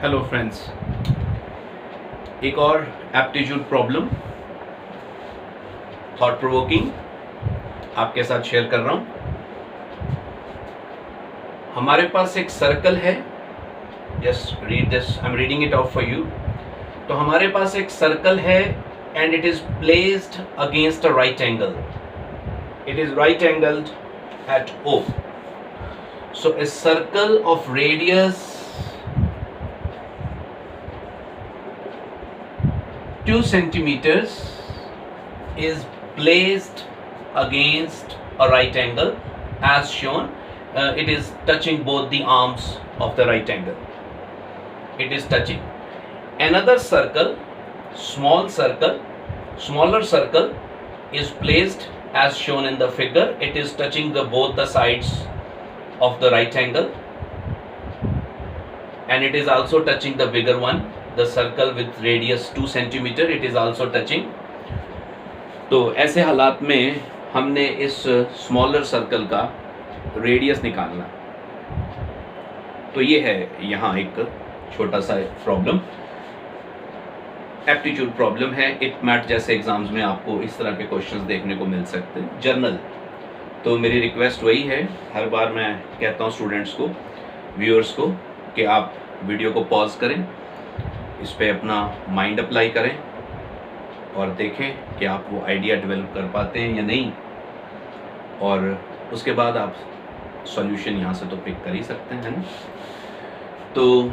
Hello friends, एक और aptitude problem thought provoking आपके साथ शेयर कर रहा हूं। हमारे पास एक सर्कल है, just read this, I am reading it out for you. तो हमारे पास एक सर्कल है and it is placed against a right angle, it is right angled at O. So a circle of radius 2 centimeters is placed against a right angle as shown. It is touching both the arms of the right angle. It is touching. Another circle, smaller circle is placed as shown in the figure. It is touching both the sides of the right angle, and it is also touching the bigger one, the circle with radius 2 centimeter. It is also touching. तो ऐसे हालात में हमने इस smaller circle का radius निकालना। तो ये है यहाँ एक छोटा सा प्रॉब्लम, एप्टीट्यूड प्रॉब्लम है। इट मैट जैसे एग्जाम्स में आपको इस तरह के क्वेश्चंस देखने को मिल सकते हैं, जर्नल। तो मेरी रिक्वेस्ट वही है, हर बार मैं कहता हूँ स्टूडेंट्स को, व्यूअर्स को, कि आप वीडियो को पॉज करें, इस पे अपना माइंड अप्लाई करें और देखें कि आप वो आइडिया डेवलप कर पाते हैं या नहीं, और उसके बाद आप सॉल्यूशन यहाँ से तो पिक कर ही सकते हैं, है ना। तो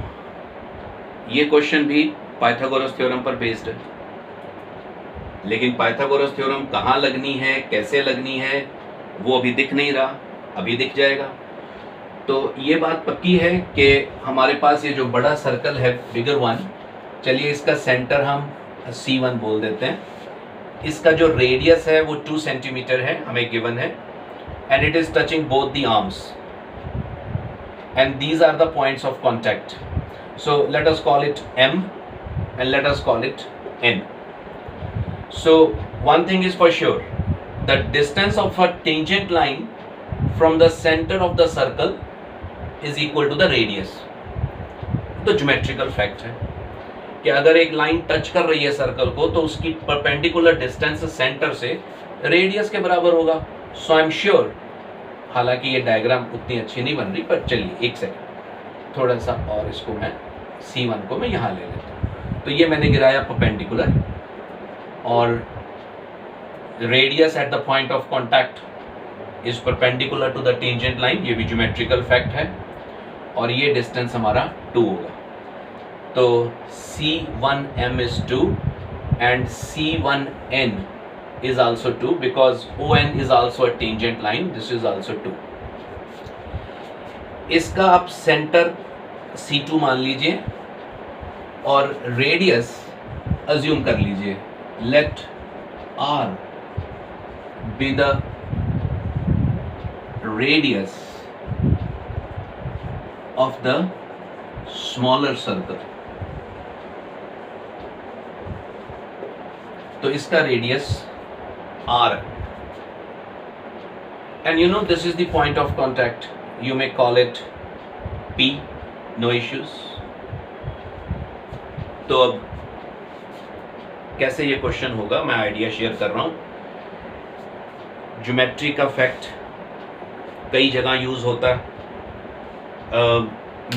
ये क्वेश्चन भी पाइथागोरस थ्योरम पर बेस्ड है, लेकिन पाइथागोरस थ्योरम कहाँ लगनी है, कैसे लगनी है, वो अभी दिख नहीं रहा, अभी दिख जाएगा। तो ये बात पक्की है कि हमारे पास ये जो बड़ा सर्कल है, बिगर वन, चलिए इसका सेंटर हम C1 बोल देते हैं। इसका जो रेडियस है वो 2 सेंटीमीटर है, हमें गिवन है, and it is touching both the arms, and these are the points of contact. So let us call it M and let us call it N. So one thing is for sure, the distance of a tangent line from the center of the circle is equal to the radius. तो geometrical fact है कि अगर एक line touch कर रही है circle को तो उसकी परपेंडिकुलर डिस्टेंस सेंटर से रेडियस के बराबर होगा। सो आई एम श्योर, हालांकि ये डायग्राम उतनी अच्छी नहीं बन रही, पर चलिए एक सेकंड, थोड़ा सा और इसको मैं C1 को मैं यहाँ ले लेता हूँ। तो ये मैंने गिराया परपेंडिकुलर, और radius at the point of contact is perpendicular to the tangent line, ये भी ज्योमेट्रिकल फैक्ट है, और ये डिस्टेंस हमारा 2 होगा। तो C1M is 2 and C1N is also 2 because ON is also a tangent line. This is also 2. इसका आप सेंटर C2 मान लीजिए और रेडियस अज्यूम कर लीजिए। Let R be the radius of the smaller circle. तो इसका radius R, and you know this is the point of contact. You may call it P, no issues. तो अब कैसे ये क्वेश्चन होगा, मैं आइडिया शेयर कर रहा हूँ। ज्योमेट्री का फैक्ट कई जगह यूज होता है।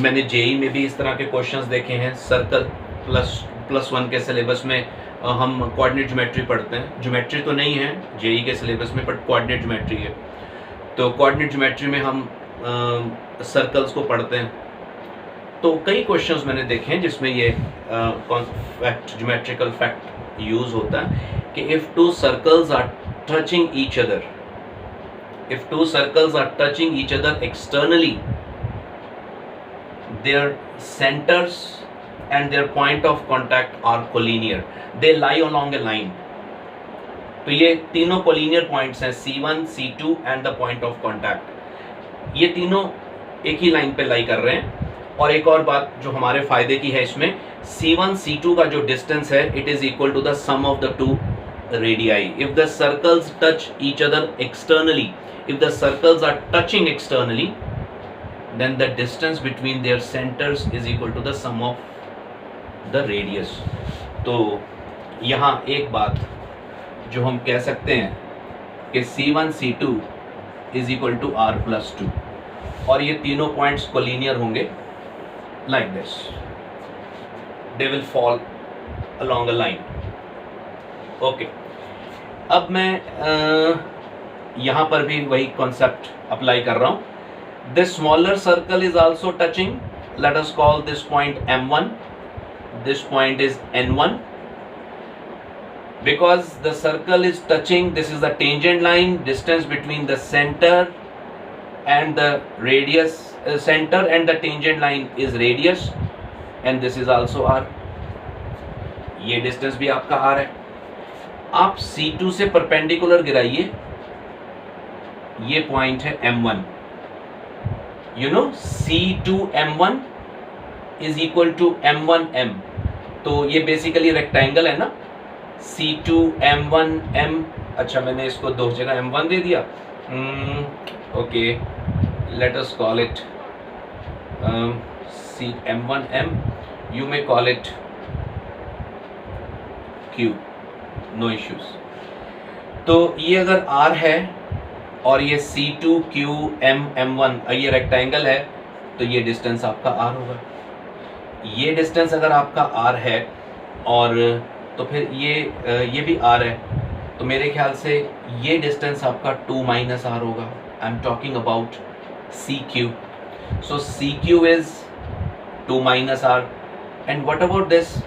मैंने जेई में भी इस तरह के क्वेश्चंस देखे हैं। सर्कल प्लस 1 के सिलेबस में हम कोऑर्डिनेट ज्योमेट्री पढ़ते हैं। ज्योमेट्री तो नहीं है जेई के सिलेबस में, बट कोऑर्डिनेट ज्योमेट्री है। तो कोऑर्डिनेट ज्योमेट्री में हम सर्कल्स को पढ़ते हैं। तो कई क्वेश्चंस मैंने देखे हैं जिसमें ये फैक्ट, ज्योमेट्रिकल फैक्ट यूज होता है कि if two circles are touching each other, if two circles are touching each other externally, their centers and their point of contact are collinear, they lie along a line. तो ये तीनों collinear points हैं, C1, C2 and the point of contact. ये तीनों एक ही line पे लाई कर रहे हैं। और एक और बात जो हमारे फायदे की है इसमें, C1 C2 का जो डिस्टेंस है, it is equal to the sum of the two radii. If the circles touch each other externally, if the circles are touching externally, then the distance between their centers is equal to the sum of the radius. तो यहाँ एक बात जो हम कह सकते हैं कि C1 C2 is equal to R+2, और ये तीनों पॉइंट्स कोलिनियर होंगे like this, they will fall along a line. Okay, अब मैं यहाँ पर भी वही कॉन्सेप्ट अप्लाई कर रहा हूँ। This smaller circle is also touching, late us call this point M1, this point is N1. Because the circle is touching, this is the tangent line, distance between the center and the radius, center and the tangent line is radius, and this is also R. ये distance भी आपका R है। आप C2 से perpendicular गिराइए, ये point है M1, you know C2 M1 is equal to M1 M, तो ये बेसिकली रेक्टेंगल है ना, C2 M1 M। अच्छा, मैंने इसको दो जगह M1 दे दिया। Okay, let us call it C M1 M, you may call it Q, no issues. तो ये अगर R है और ये C2 Q M M1 ये रेक्टेंगल है, तो ये डिस्टेंस आपका R होगा। ये डिस्टेंस अगर आपका R है और तो फिर ये भी R है, तो मेरे ख्याल से ये डिस्टेंस आपका 2 - R होगा। I am talking about CQ, so CQ is 2 - R, and what about this,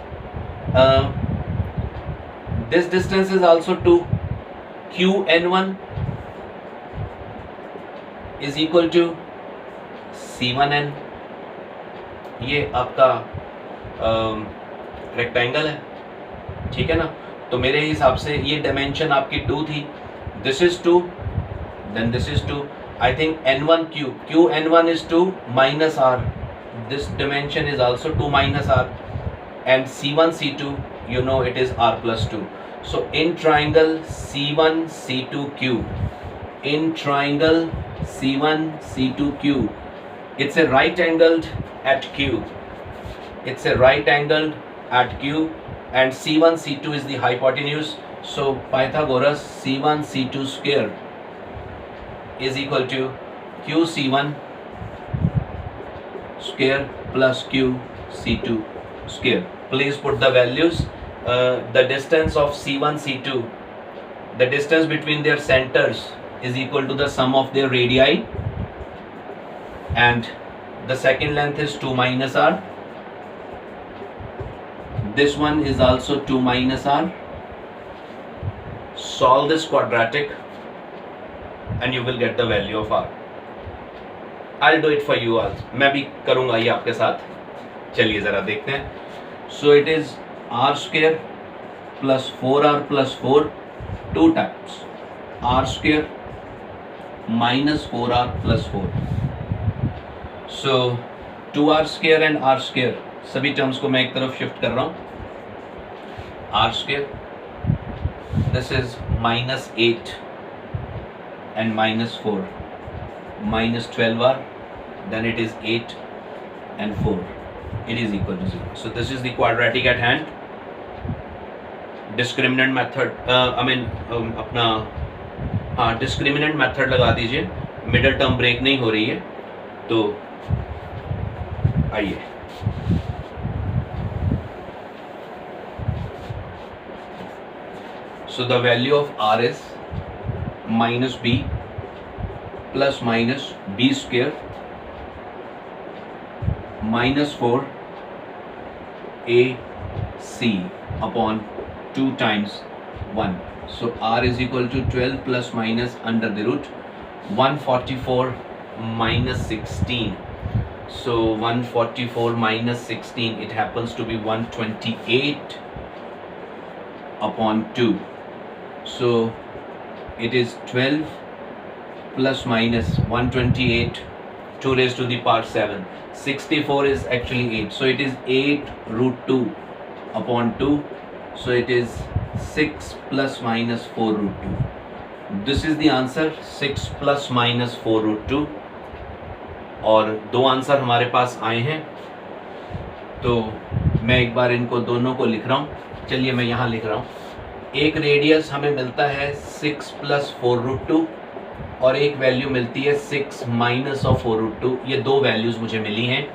this distance is also 2, QN1 is equal to C1N। ये आपका रेक्टेंगल है, ठीक है ना। तो मेरे हिसाब से ये डायमेंशन आपकी 2 थी, this is 2, then this is 2। I think N1 QN1 is 2 - R, this dimension is also 2 - R, and C1 C2 you know it is R+2। so in triangle C1 C2 Q, in triangle C1 C2 Q, it's a right angled at Q, it's a right angled at Q, and C1 C2 is the hypotenuse, so Pythagoras C1 C2 square is equal to Q C1 square plus Q C2 square. Please put the values. The distance of C1 C2, the distance between their centers is equal to the sum of their radii, and the second length is 2 - R. This one is also 2 - R. Solve this quadratic and you will get the value of R. I'll do it for you all. मैं भी करूँगा ये आपके साथ। चलिए ज़रा देखते हैं। So it is R square plus 4R plus 4 2 times R square minus 4R plus 4. So 2R square and R square सभी टर्म्स को मैं एक तरफ शिफ्ट कर रहा हूँ। R square, this is -8 and -4, -12R, then it is 8 and 4, it is equal to 0. So this is the quadratic at hand. Discriminant method, अपना हाँ डिस्क्रिमिनेंट मेथड लगा दीजिए, मिडल टर्म ब्रेक नहीं हो रही है। तो आइए, so the value of R is -B plus minus B square -4 AC upon 2 times 1. So R is equal to 12 plus minus under the root 144 minus 16. So 144 minus 16, it happens to be 128 upon 2. So it is 12 plus minus 128, 2 raised to the power 7. 64 is actually 8. So it is 8√2 upon 2. So it is 6 plus minus 4√2. This is the answer, 6 plus minus 4√2. और दो answer हमारे पास आए हैं। तो मैं एक बार इनको दोनों को लिख रहा हूँ, चलिए मैं यहाँ लिख रहा हूँ। एक रेडियस हमें मिलता है 6 + 4√2 और एक वैल्यू मिलती है 6 - 4√2। ये दो वैल्यूज मुझे मिली हैं।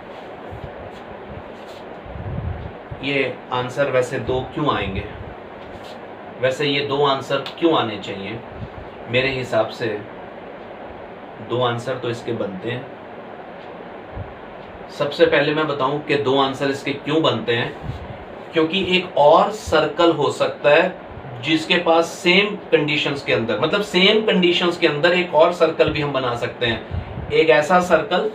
ये आंसर वैसे दो क्यों आएंगे, वैसे ये दो आंसर क्यों आने चाहिए? मेरे हिसाब से दो आंसर तो इसके बनते हैं। सबसे पहले मैं बताऊं कि दो आंसर इसके क्यों बनते हैं, क्योंकि एक और सर्कल हो सकता है जिसके पास सेम कंडीशंस के अंदर, मतलब सेम कंडीशंस के अंदर एक और सर्कल भी हम बना सकते हैं। एक ऐसा circle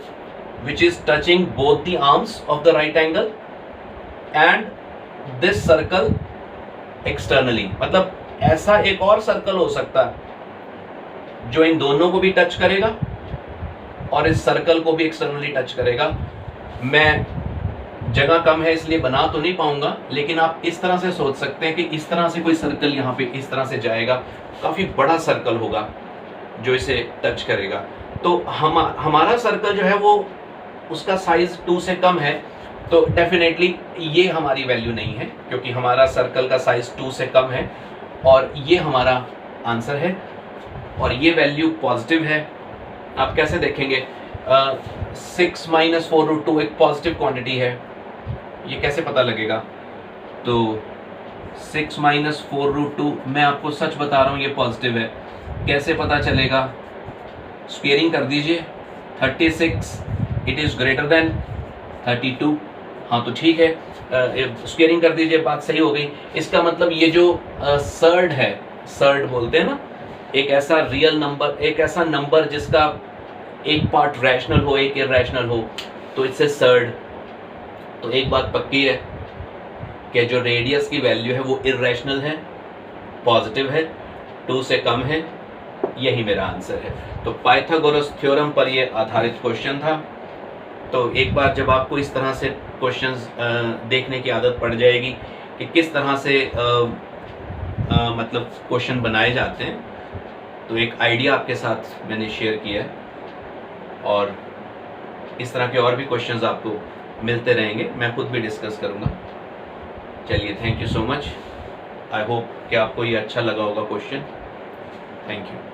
which is touching both the arms of the right angle and this circle externally, मतलब ऐसा एक और सर्कल हो सकता है जो इन दोनों को भी टच करेगा और इस सर्कल को भी एक्सटर्नली टच करेगा। मैं जगह कम है इसलिए बना तो नहीं पाऊंगा, लेकिन आप इस तरह से सोच सकते हैं कि इस तरह से कोई सर्कल यहाँ पे इस तरह से जाएगा, काफी बड़ा सर्कल होगा जो इसे टच करेगा। तो हमारा सर्कल जो है वो उसका साइज 2 से कम है, तो डेफिनेटली ये हमारी वैल्यू नहीं है, क्योंकि हमारा सर्कल का साइज 2 से कम है और ये हमारा आंसर है और ये वैल्यू पॉजिटिव है। आप कैसे देखेंगे? 6 - 4√2 एक पॉजिटिव क्वांटिटी है, ये कैसे पता लगेगा? तो 6 - 4√2, मैं आपको सच बता रहा हूँ ये पॉजिटिव है। कैसे पता चलेगा? स्क्वेयरिंग कर दीजिए। 36 इट इज़ ग्रेटर देन 32। हाँ तो ठीक है, स्क्वेयरिंग कर दीजिए, बात सही हो गई। इसका मतलब ये जो सर्ड है, सर्ड बोलते हैं ना, एक ऐसा रियल नंबर, एक ऐसा नंबर जिसका एक पार्ट रैशनल हो एक इरैशनल हो, तो इससे सर्ड। तो एक बात पक्की है कि जो रेडियस की वैल्यू है वो इरैशनल है, पॉजिटिव है, 2 से कम है, यही मेरा आंसर है। तो पाइथागोरस थ्योरम पर ये आधारित क्वेश्चन था। तो एक बार जब आपको इस तरह से क्वेश्चंस देखने की आदत पड़ जाएगी कि किस तरह से मतलब क्वेश्चन बनाए जाते हैं, तो एक आइडिया आपके साथ मैंने शेयर किया है और इस तरह के और भी क्वेश्चंस आपको मिलते रहेंगे, मैं खुद भी डिस्कस करूँगा। चलिए, thank you so much. I hope कि आपको ये अच्छा लगा होगा क्वेश्चन। Thank you.